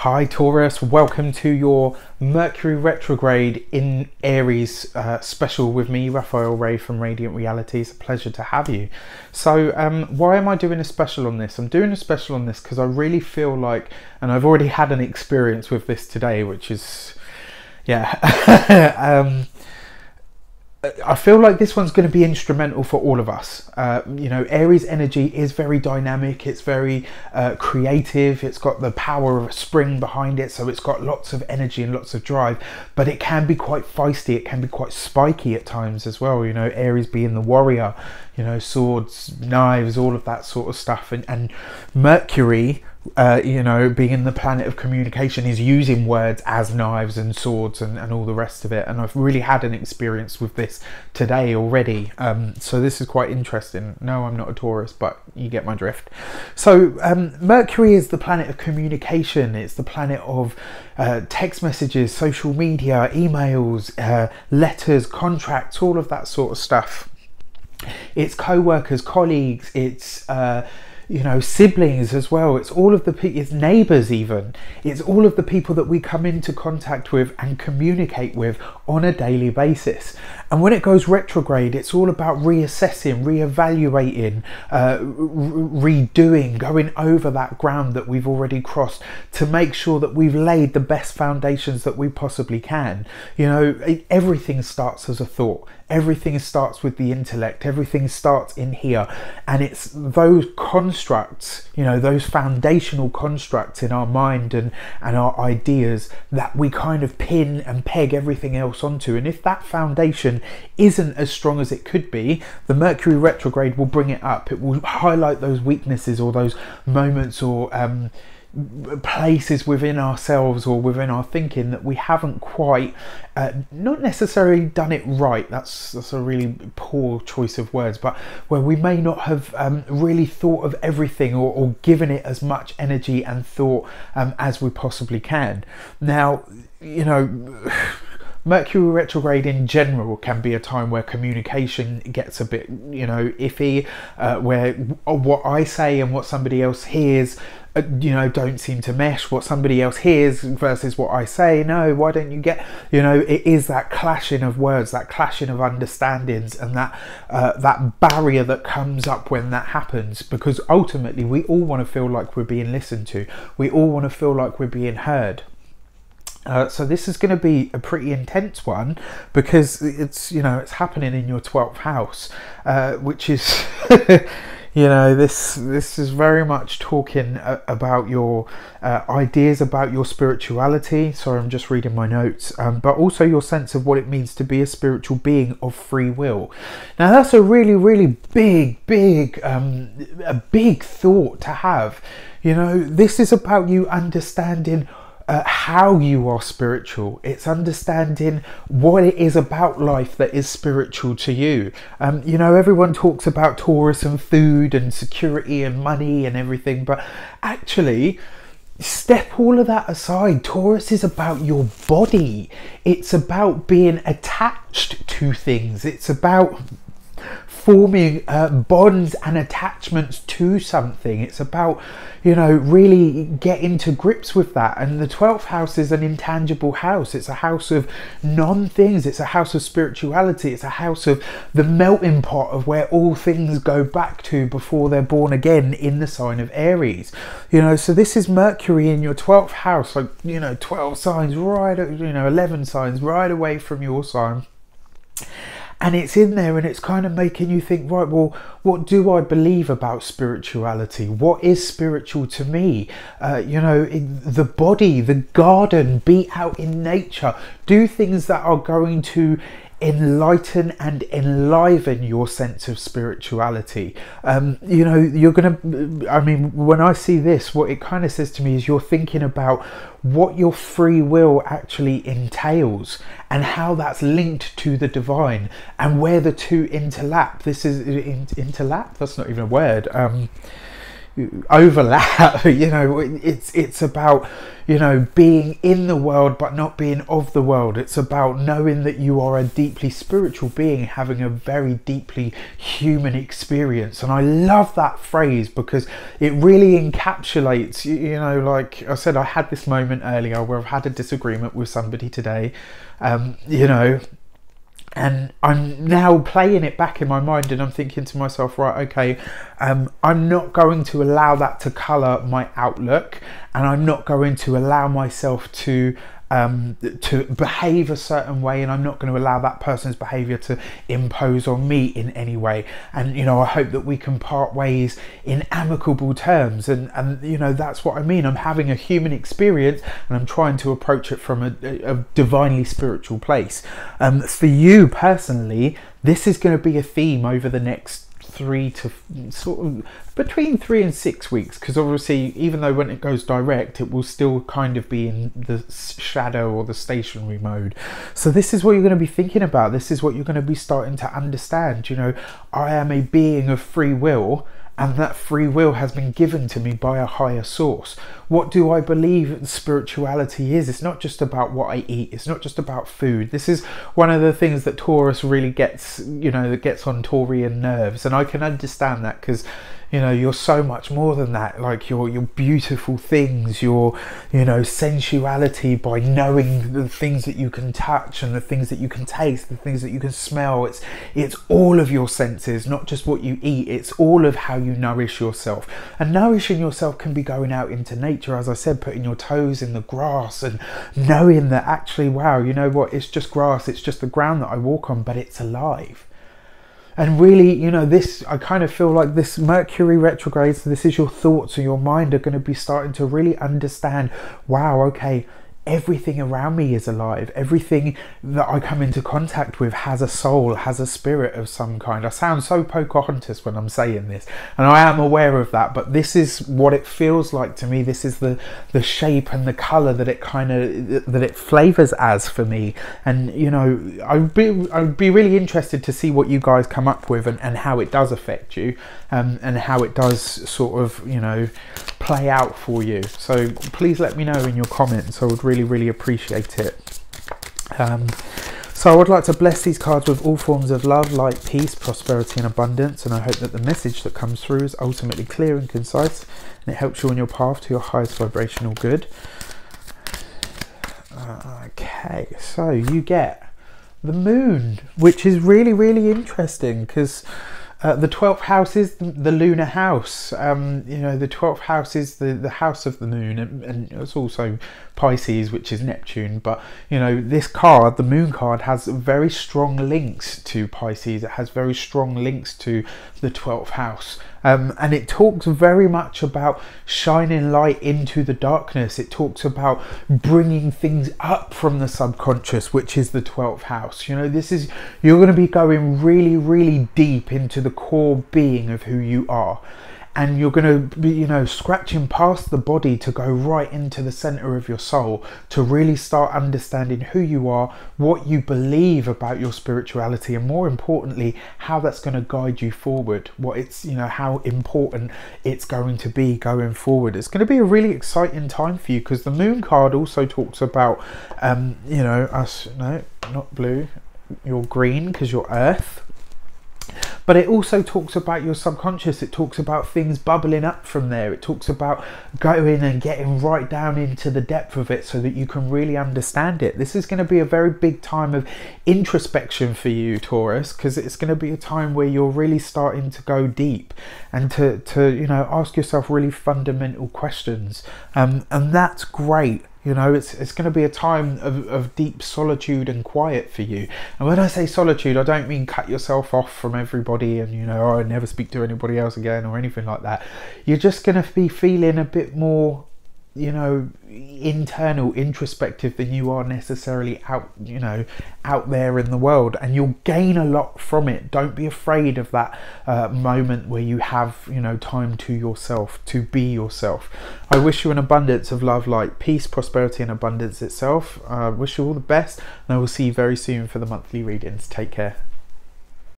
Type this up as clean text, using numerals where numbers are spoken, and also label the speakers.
Speaker 1: Hi Taurus, welcome to your Mercury retrograde in Aries special with me, Raphael Ray from Radiant Reality. It's a pleasure to have you. So why am I doing a special on this? I'm doing a special on this because I really feel like, and I've already had an experience with this today, which is, yeah, I feel like this one's going to be instrumental for all of us. You know, Aries energy is very dynamic, it's very creative, it's got the power of a spring behind it, so it's got lots of energy and lots of drive, but it can be quite feisty, it can be quite spiky at times as well. You know, Aries being the warrior, you know, swords, knives, all of that sort of stuff, and Mercury, you know, being the planet of communication, is using words as knives and swords and all the rest of it. And I've really had an experience with this today already, so this is quite interesting. No, I'm not a Taurus, but you get my drift. So Mercury is the planet of communication. It's the planet of text messages, social media, emails, letters, contracts, all of that sort of stuff. It's co-workers, colleagues, it's you know, siblings as well. It's all of the it's neighbors even. It's all of the people that we come into contact with and communicate with on a daily basis. And when it goes retrograde, it's all about reassessing, reevaluating, redoing, going over that ground that we've already crossed to make sure that we've laid the best foundations that we possibly can. You know, everything starts as a thought. Everything starts with the intellect, everything starts in here, and it's those constructs, you know, those foundational constructs in our mind and our ideas that we kind of pin and peg everything else onto. And if that foundation isn't as strong as it could be, the Mercury retrograde will bring it up. It will highlight those weaknesses or those moments or places within ourselves or within our thinking that we haven't quite not necessarily done it right. That's a really poor choice of words, but where we may not have really thought of everything or given it as much energy and thought as we possibly can. Now, you know, Mercury retrograde in general can be a time where communication gets a bit, you know, iffy, where what I say and what somebody else hears, you know, don't seem to mesh. What somebody else hears versus what I say, no, why don't you get, you know, it is that clashing of words, that clashing of understandings, and that that barrier that comes up when that happens, because ultimately we all want to feel like we're being listened to. We all want to feel like we're being heard. So this is going to be a pretty intense one because it's, you know, it's happening in your 12th house, which is, you know, this is very much talking about your ideas about your spirituality. Sorry, I'm just reading my notes, but also your sense of what it means to be a spiritual being of free will. Now that's a really big a big thought to have. You know, this is about you understanding how you are spiritual. It's understanding what it is about life that is spiritual to you. You know, everyone talks about Taurus and food and security and money and everything, but actually, step all of that aside. Taurus is about your body. It's about being attached to things. It's about forming bonds and attachments to something. It's about, you know, really getting to grips with that. And the 12th house is an intangible house. It's a house of non-things. It's a house of spirituality. It's a house of the melting pot of where all things go back to before they're born again in the sign of Aries. You know, so this is Mercury in your 12th house, like, you know, 12 signs right, you know, 11 signs right away from your sign. And it's in there and it's kind of making you think, right, well, what do I believe about spirituality? What is spiritual to me? You know, the body, the garden, be out in nature, do things that are going to enlighten and enliven your sense of spirituality. You know, you're gonna, I mean, when I see this, what it kind of says to me is you're thinking about what your free will actually entails and how that's linked to the divine and where the two interlap. This is interlap, that's not even a word. overlap. You know, it's about, you know, being in the world but not being of the world. It's about knowing that you are a deeply spiritual being having a very deeply human experience. And I love that phrase because it really encapsulates, you know, like I said, I had this moment earlier where I've had a disagreement with somebody today, you know, and I'm now playing it back in my mind and I'm thinking to myself, right, okay, I'm not going to allow that to colour my outlook, and I'm not going to allow myself to behave a certain way, and I'm not going to allow that person's behaviour to impose on me in any way. And, you know, I hope that we can part ways in amicable terms, and you know, that's what I mean. I'm having a human experience and I'm trying to approach it from a divinely spiritual place. For you personally, this is going to be a theme over the next between 3 and 6 weeks, because obviously, even though when it goes direct, it will still kind of be in the shadow or the stationary mode. So this is what you're going to be thinking about. This is what you're going to be starting to understand. You know, I am a being of free will, and that free will has been given to me by a higher source. What do I believe spirituality is? It's not just about what I eat. It's not just about food. This is one of the things that Taurus really gets, you know, that gets on Taurian nerves. And I can understand that because, you know, you're so much more than that. Like your beautiful things, your, you know, sensuality by knowing the things that you can touch and the things that you can taste, the things that you can smell. It's all of your senses, not just what you eat. It's all of how you nourish yourself. And nourishing yourself can be going out into nature, as I said, putting your toes in the grass and knowing that actually, wow, you know what, it's just grass, it's just the ground that I walk on, but it's alive. And really, you know, this, I kind of feel like this Mercury retrograde, so this is your thoughts and your mind are going to be starting to really understand, wow, okay, everything around me is alive. Everything that I come into contact with has a soul, has a spirit of some kind. I sound so Pocahontas when I'm saying this, and I am aware of that, but this is what it feels like to me. This is the shape and the color that it kind of, that it flavors as for me. And, you know, I'd be really interested to see what you guys come up with and how it does affect you, and how it does sort of, you know, play out for you. So please let me know in your comments. I would really appreciate it. So I would like to bless these cards with all forms of love, light, peace, prosperity and abundance, and I hope that the message that comes through is ultimately clear and concise, and it helps you on your path to your highest vibrational good. Okay, so you get the moon, which is really interesting because the 12th house is the lunar house. You know, the 12th house is the house of the moon, and it's also Pisces, which is Neptune. But, you know, this card, the moon card, has very strong links to Pisces. It has very strong links to the 12th house. And it talks very much about shining light into the darkness. It talks about bringing things up from the subconscious, which is the 12th house. You know, this is, you're going to be going really deep into the core being of who you are. And you're going to be, you know, scratching past the body to go right into the center of your soul, to really start understanding who you are, what you believe about your spirituality, and more importantly, how that's going to guide you forward, what it's, you know, how important it's going to be going forward. It's going to be a really exciting time for you, because the moon card also talks about, you know, us, no, not blue, you're green because you're earth. But it also talks about your subconscious. It talks about things bubbling up from there. It talks about going and getting right down into the depth of it so that you can really understand it. This is going to be a very big time of introspection for you, Taurus, because it's going to be a time where you're really starting to go deep and to you know, ask yourself really fundamental questions. And that's great. You know, it's going to be a time of deep solitude and quiet for you. And when I say solitude, I don't mean cut yourself off from everybody and, you know, oh, I never speak to anybody else again or anything like that. You're just going to be feeling a bit more, you know, internal, introspective than you are necessarily out, you know, out there in the world, and you'll gain a lot from it. Don't be afraid of that moment where you have, you know, time to yourself, to be yourself. I wish you an abundance of love, light, peace, prosperity and abundance itself. I wish you all the best, and I will see you very soon for the monthly readings. Take care.